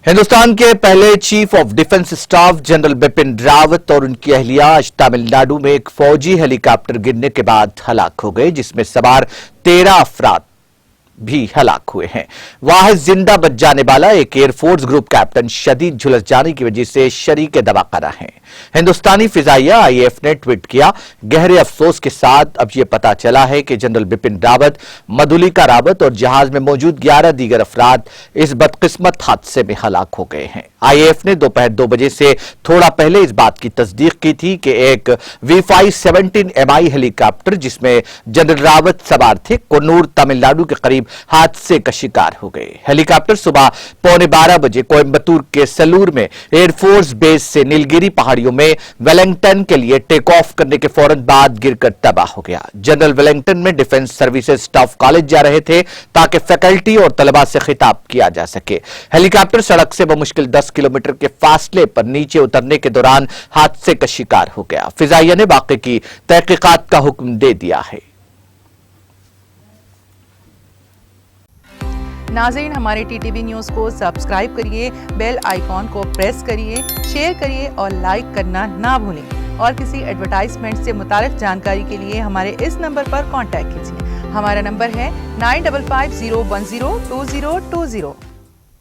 हिंदुस्तान के पहले chief of defence staff general Bipin Rawat और उनकी अहलिया आज तमिलनाडु में एक फौजी हेलीकॉप्टर गिरने के बाद हलाक हो गए, जिसमें सवार 13 अफराद भी हलाक हुए हैं। वाहिद जिंदा बच जाने वाला एक एयरफोर्स ग्रुप कैप्टन शदीद झुलस जाने की वजह से शरीके दवाखाना है। हिंदुस्तानी फिजाइया आईएएफ ने ट्वीट किया, गहरे अफसोस के साथ अब यह पता चला है कि जनरल बिपिन रावत, मधुलिका रावत और जहाज में मौजूद 11 दीगर अफराद इस बदकिस्मत हादसे में हलाक हो गए हैं। आईएएफ ने दोपहर 2 बजे से थोड़ा पहले इस बात की तस्दीक की थी कि एक V517MI हेलीकॉप्टर जिसमें जनरल रावत सवार थे, कुन्नूर तमिलनाडु के करीब हादसे का शिकार हो गए। हेलीकॉप्टर सुबह 11:15 बजे कोयम्बतूर के सलूर में एयरफोर्स बेस से नीलगिरी पहाड़ियों में वेलिंगटन के लिए टेक ऑफ करने के फौरन बाद गिरकर तबाह हो गया। जनरल वेलिंगटन में डिफेंस सर्विसेज स्टाफ कॉलेज जा रहे थे ताकि फैकल्टी और तलबा से खिताब किया जा सके। हेलीकॉप्टर सड़क से बमुश्किल 10 किलोमीटर के फासले पर नीचे उतरने के दौरान हादसे का शिकार हो गया। फिजाइया ने वाक़े की तहकीकात का हुक्म दे दिया है। नाज़रीन, हमारे टीटीवी न्यूज़ को सब्सक्राइब करिए, बेल आइकॉन को प्रेस करिए, शेयर करिए और लाइक करना ना भूलें। और किसी एडवर्टाइजमेंट से मुताल्लिक़ जानकारी के लिए हमारे इस नंबर पर कांटेक्ट कीजिए। हमारा नंबर है 9550102020।